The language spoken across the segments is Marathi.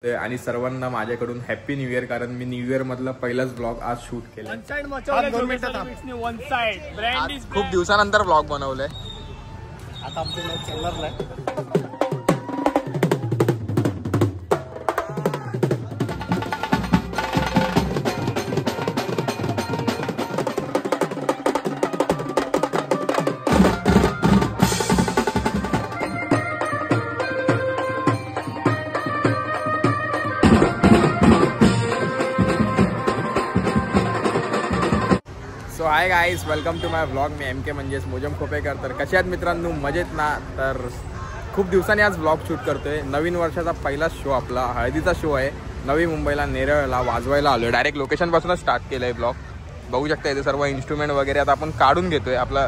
आणि सर्वांना माझ्याकडून हॅपी न्यू इयर, कारण मी न्यू इयर मधला पहिलाच ब्लॉग आज शूट केला. खूप दिवसानंतर ब्लॉग बनवलाय. आता आमचे ब्लॉग चालणार नाही. So hi guys, welcome to my vlog. मी MK म्हणजेच मोजम खोपेकर. तर कशा आहेत मित्रांनो, मजेत ना? तर खूप दिवसांनी आज ब्लॉग शूट करतोय. नवीन वर्षाचा पहिला शो, आपला हळदीचा शो आहे. नवी मुंबईला नेरळला वाजवायला आलो. डायरेक्ट लोकेशनपासूनच स्टार्ट केलं आहे ब्लॉग. बघू शकता इथे सर्व इन्स्ट्रुमेंट वगैरे आता आपण काढून घेतोय. आपला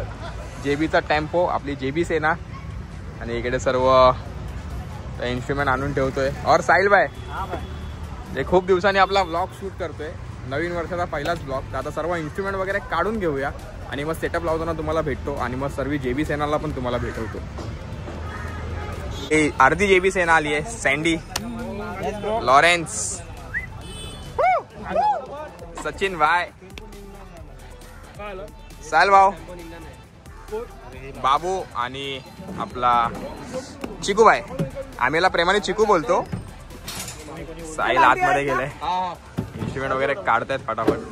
JBचा टेम्पो, आपली JB सेना, आणि इकडे सर्व इन्स्ट्रुमेंट आणून ठेवतोय. और साहिल भाई, हे खूप दिवसांनी आपला ब्लॉग शूट करतोय. नवीन वर्षाचा पहिलाच ब्लॉग. तर आता सर्व इन्स्ट्रुमेंट वगैरे काढून घेऊया आणि मग सेटअप लावताना तुम्हाला भेटतो आणि मग सर्व JB सेनाला पण तुम्हाला भेटवतो. अर्धी JB सेना आली आहे. सँडी, लॉरेन्स, सचिन भाई, साल भाऊ, बाबू आणि आपला चिकू भाई. आम्हीला प्रेमाने चिकू बोलतो. साहिल आतमध्ये गेलाय. इन्स्ट्रुमेंट वगैरे काढतायत फटाफट.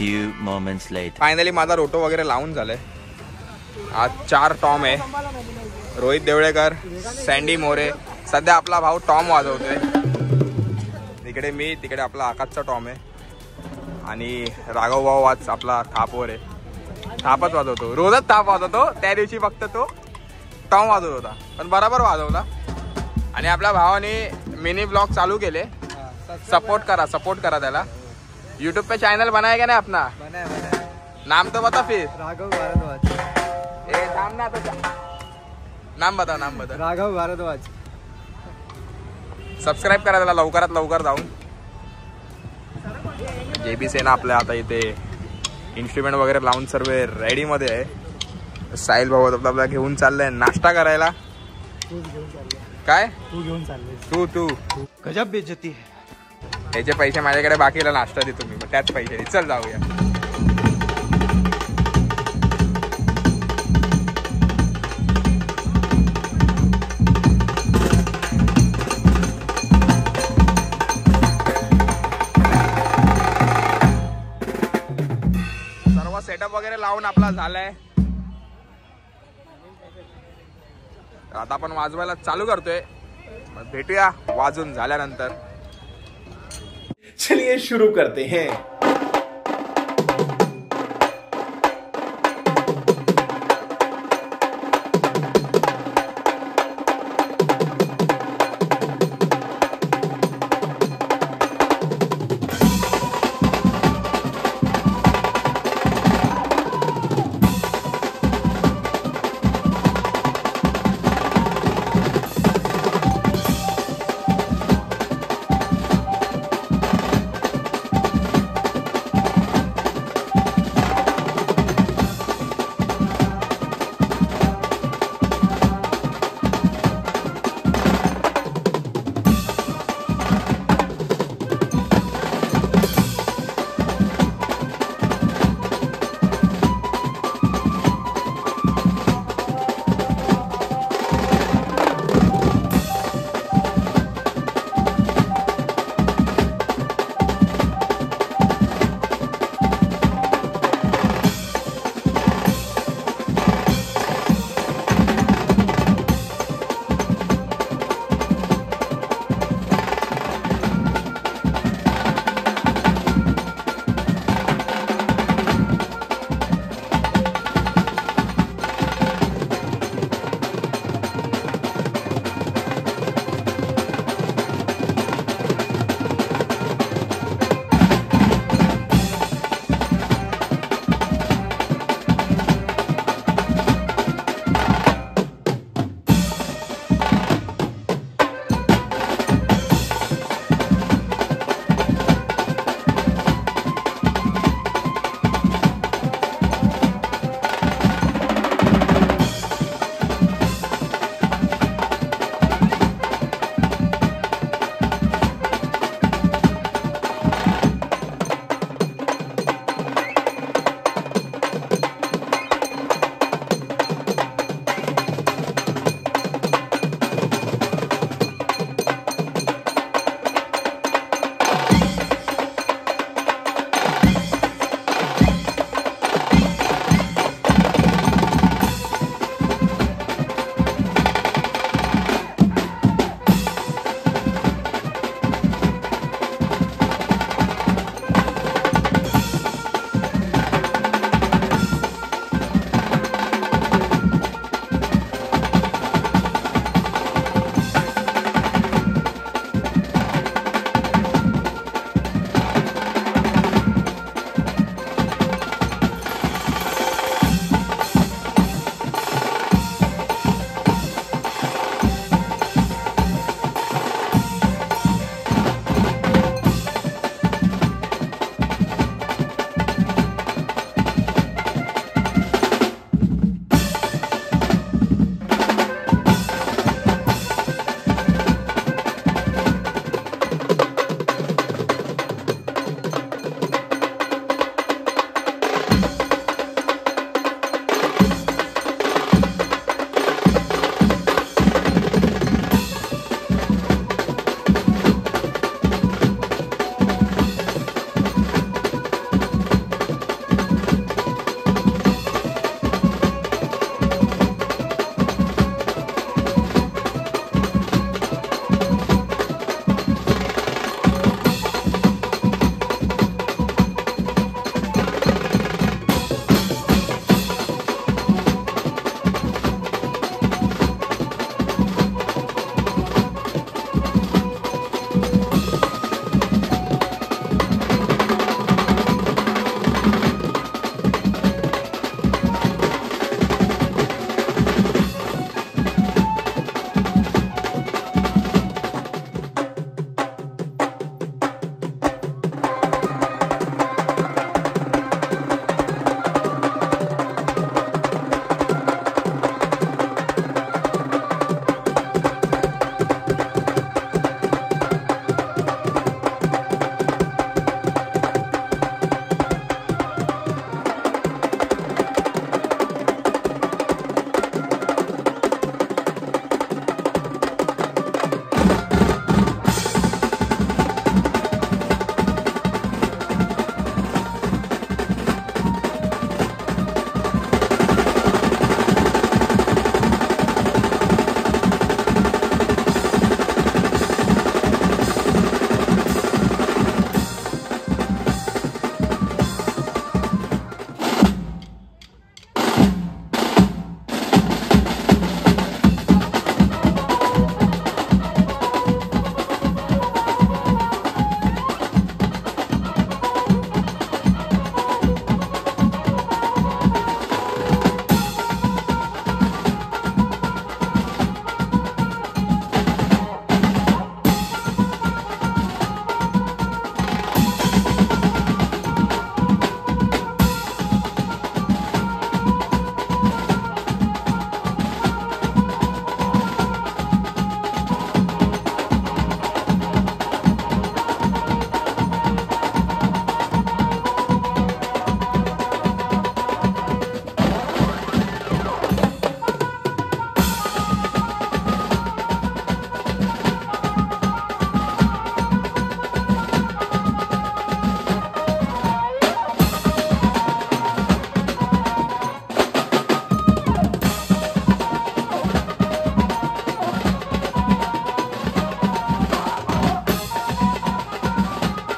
Few moments later. फायनली माझा रोटो वगैरे लावून झालाय. आज 4 टॉम आहे. रोहित देवळेकर, सँडी मोरे. सध्या आपला भाऊ टॉम वाजवतोय. इकडे मी, तिकडे आपला आकाशचा टॉम आहे. आणि राघव भाऊ आज आपला थापवर आहे. थापच वाजवतो, रोजच थाप वाजवतो. त्या दिवशी फक्त तो टॉम वाजवत होता, पण बरोबर वाजवला. आणि आपल्या भावाने मिनी ब्लॉग चालू केले. सपोर्ट करा त्याला. यूट्यूब पे चैनल बनाएगा ना अपना? बनाया. नाम तो बता फिर. राघव भारद्वाज. नाम ना तो नाम बता. राघव भारद्वाज. सबस्क्राईब करा त्याला लवकरात लवकर जाऊन. JB सेना आपल्या आता इथे इन्स्ट्रुमेंट वगैरे लावून सर्व रेडी मध्ये आहे. साहिल भाऊ आपला घेऊन चाललाय नाश्ता करायला. काय तू घेऊन चालले? तू गजब बेइज्जती है. त्याचे पैसे माझ्याकडे बाकीला नाश्ता देतो मी, मग त्याच पैसे. चल जाऊया. सर्व सेटअप वगैरे लावून आपला झालाय. आता आपण वाजवायला चालू करतोय. भेटूया वाजून झाल्यानंतर. चलिए शुरू करते हैं.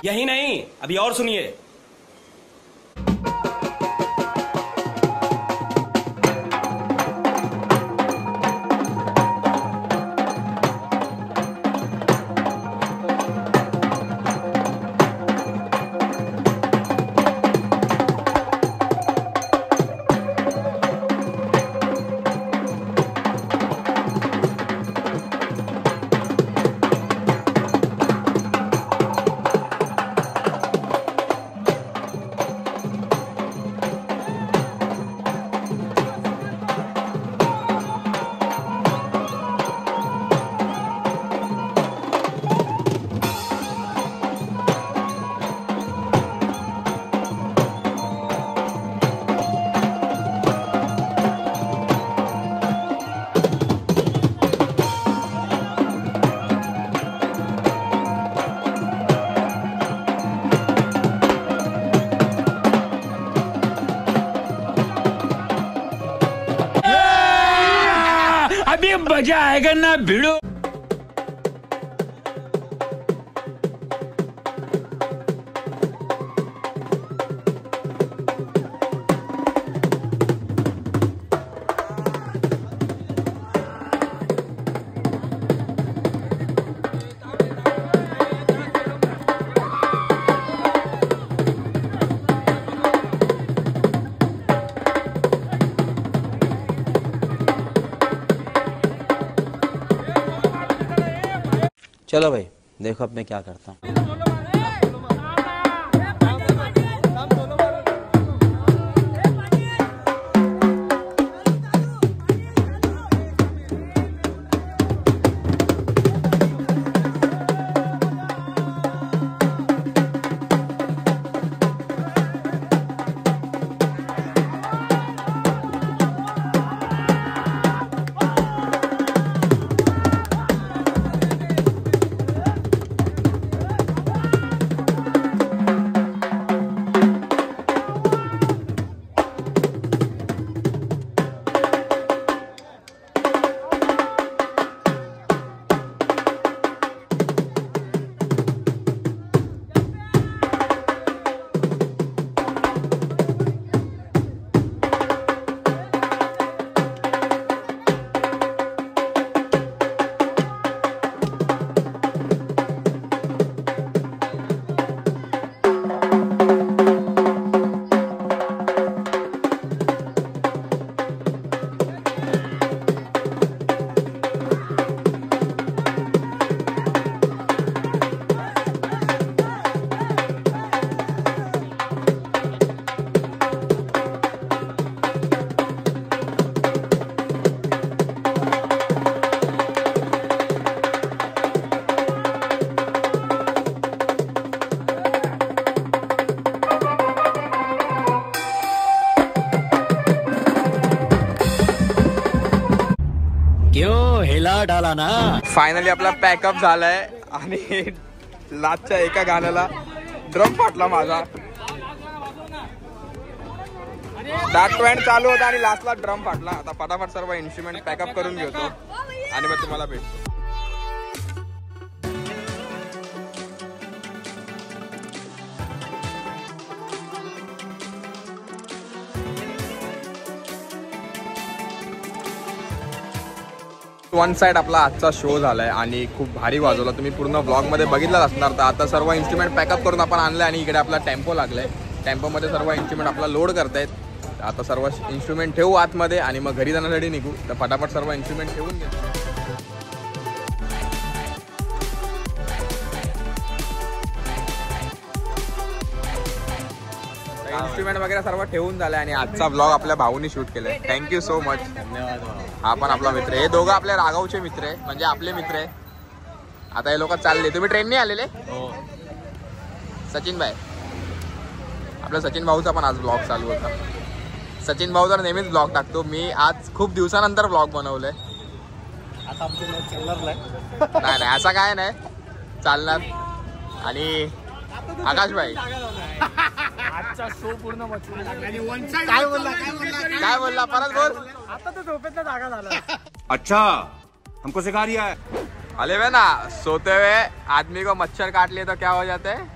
यही नहीं, अभी और सुनिए। अभी मजा आएगा ना भिड़ो। चलो भाई देखो अब मैं क्या करता हूँ। क्यों हिला डाला ना। फायनली आपला पॅकअप झालाय आणि लास्टच्या एका गाण्याला ड्रम फाटला माझा। डाकवॅन चालू होता आणि लास्टला ड्रम फाटला। आता फटाफट सर्व इन्स्ट्रुमेंट पॅकअप करून घेतो आणि मग तुम्हाला भेटतो। वन साइड आपला आजचा शो झालाय आणि खूप भारी वाजवला। तुम्ही पूर्ण ब्लॉग मध्ये बघितलाच असणार। तर आता सर्व इन्स्ट्रुमेंट पॅकअप करून आपण आणले आणि इकडे आपला टेम्पो लागलाय। टेम्पो मध्ये सर्व इन्स्ट्रुमेंट आपला लोड करतायत। आता सर्व इन्स्ट्रुमेंट ठेवू आतमध्ये आणि मग घरी जाण्यासाठी निघू। तर फटाफट सर्व इन्स्ट्रुमेंट ठेवून घेतो। इन्स्ट्रुमेंट वगैरे सर्व ठेवून झाले आणि आजचा ब्लॉग आपल्या भाऊनी शूट केलाय। Thank you so much. धन्यवाद। हा पण आपला मित्र आहे। हे दोघं आपल्या राघवचे मित्र आहे, म्हणजे आपले मित्र आहे। आता हे लोक चालले। तुम्ही ट्रेनने आलेले? हो। सचिन भाई, आपल्या सचिन भाऊचा पण आज ब्लॉग चालू होता। सचिन भाऊ तर नेहमीच ब्लॉग टाकतो। मी आज खूप दिवसानंतर ब्लॉग बनवलंय। आता आमचे ब्लॉग चालणार नाही नाही असं काय नाही, चालणार। आणि आकाश भाई आजचा शो पूर्ण मचून काय बोलला परत बोल। आता तो झोपेतला जागा झाला। अच्छा हमको सिखा रिया है। अले वे ना, सोते हुए आदमी को मच्छर काट लिए तो क्या हो जाते हैं?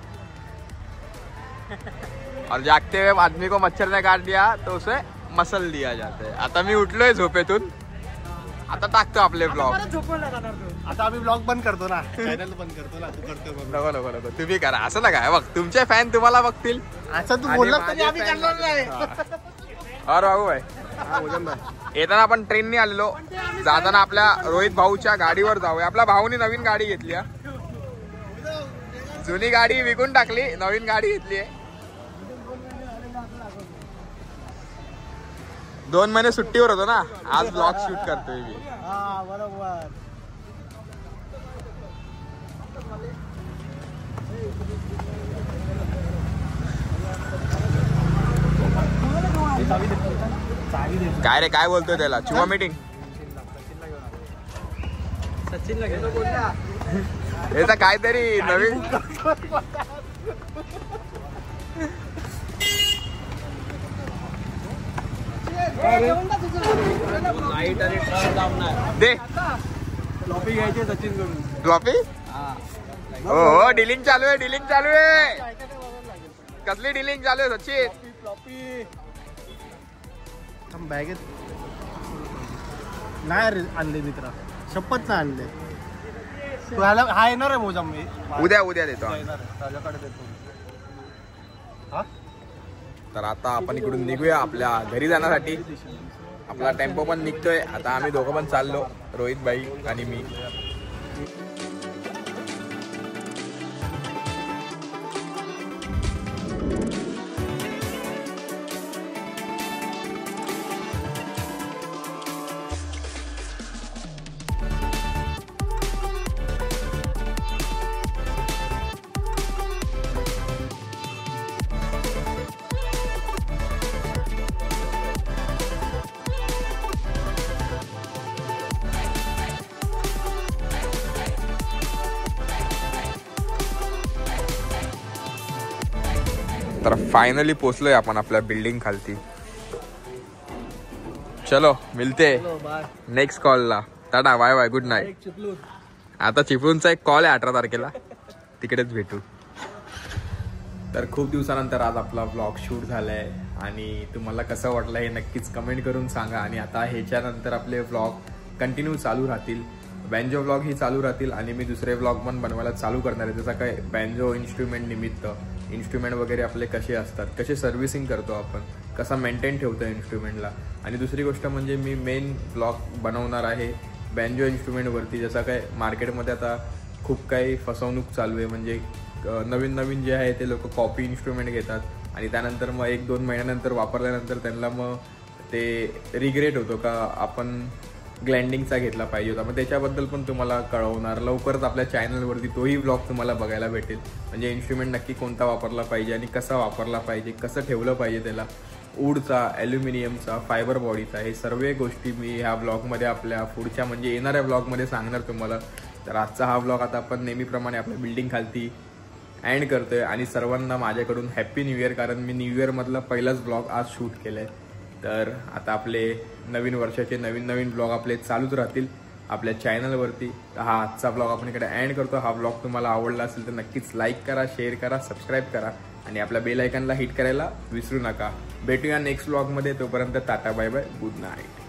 और जागते हुए आदमी को मच्छर ने काट दिया तो उसे मसल दिया जाता है. आता मी उठलोय झोपेतून, आता टाकतो आपले ब्लॉग. झोपून जाणार तू. आता आम्ही ब्लॉग बंद करतो ना, चॅनल बंद करतो ना, तू करतो बंद. नको नको नको तुम्ही करा असं ना काय. बघ तुमचे फॅन तुम्हाला बघतील. असं तू आणि बोलला माझे तरी आम्ही fan करणार नाही. और बाबू भाई येताना आपण ट्रेनने आलेलो, जाताना आपल्या रोहित भाऊच्या गाडीवर जाऊया. आपल्या भाऊनी नवीन गाडी घेतली आहे. जुनी गाडी विकून टाकली, नवीन गाडी घेतली आहे. 2 महिने सुट्टीवर होतो ना, आज ब्लॉग शूट करतोय मी. हा बरोबर. काय रे काय बोलतोय त्याला? चुवा मीटिंग सचिनला घेतो. याचा काहीतरी नवीन लाईट आणि ट्रक लावणार. दे फ्लॉपी घ्यायची सचिन कडून. फ्लॉपी. हो डिलिंग चालू आहे, डिलिंग चालू आहे. कसली डिलिंग चालू आहे सचिन? फ्लॉपी बॅगेत नाही रे आणले मित्रा, शपथ नाही आणले. तू ह्याला हा येणार आहे मोजाम मी उद्या देतो आम्ही. येणार आहे, त्याच्याकडे देतो. हा तर आता आपण इकडून निघूया आपल्या घरी जाण्यासाठी. आपला टेम्पो पण निघतोय. आता आम्ही दोघं पण चाललो, रोहित भाई आणि मी. तर फायनली पोचलोय आपण आपल्या बिल्डिंग खालती. चलो मिलते नेक्स्ट कॉलला. Tata bye bye good night. आता चिपळूणचा एक कॉल आहे 18 तारखेला, तिकडेच भेटू. तर खूप दिवसानंतर आज आपला ब्लॉग शूट झालाय आणि तुम्हाला कसं वाटलं हे नक्कीच कमेंट करून सांगा. आणि आता ह्याच्यानंतर आपले ब्लॉग कंटिन्यू चालू राहतील. बँजो ब्लॉग ही चालू राहतील आणि मी दुसरे ब्लॉग पण बनवायला चालू करणार आहे. जसं काय बँजो इन्स्ट्रुमेंट निमित्त इन्स्ट्रुमेंट वगैरे आपले कसे असतात, कसे सर्व्हिसिंग करतो आपण, कसा मेंटेन ठेवतो इन्स्ट्रुमेंटला. आणि दुसरी गोष्ट म्हणजे मी मेन ब्लॉग बनवणार आहे बँजो इन्स्ट्रुमेंटवरती. जसं काय मार्केटमध्ये आता खूप काही फसवणूक चालू आहे. म्हणजे नवीन नवीन जे आहे ते लोक कॉपी इन्स्ट्रुमेंट घेतात आणि त्यानंतर मग 1-2 महिन्यानंतर वापरल्यानंतर त्यांना मग ते रिग्रेट होतो का आपण ग्लँडिंगचा घेतला पाहिजे होता. मग त्याच्याबद्दल पण तुम्हाला कळवणार लवकरच आपल्या चॅनलवरती. तोही ब्लॉग तुम्हाला बघायला भेटेल. म्हणजे इन्स्ट्रुमेंट नक्की कोणता वापरला पाहिजे आणि कसा वापरला पाहिजे, कसं ठेवलं पाहिजे त्याला, वूडचा, ॲल्युमिनियमचा, फायबर बॉडीचा, हे सर्व गोष्टी मी ह्या ब्लॉगमध्ये आपल्या पुढच्या म्हणजे येणाऱ्या ब्लॉगमध्ये सांगणार तुम्हाला. तर आजचा हा ब्लॉग आता आपण नेहमीप्रमाणे आपल्या बिल्डिंग खालती एंड करतोय. आणि सर्वांना माझ्याकडून हॅप्पी न्यू इयर, कारण मी न्यू इयरमधला पहिलाच ब्लॉग आज शूट केला आहे. तर आता आपले नवीन वर्षाचे नवीन ब्लॉग आपले चालूच राहतील आपल्या चॅनलवरती. हा आजचा ब्लॉग आपण इकडे एंड करतो. हा ब्लॉग तुम्हाला आवडला असेल तर नक्कीच लाईक करा, शेअर करा, सबस्क्राईब करा आणि आपल्या बेल आयकॉनला हिट करायला विसरू नका. भेटूया नेक्स्ट ब्लॉगमध्ये. तोपर्यंत tata bye bye, good night.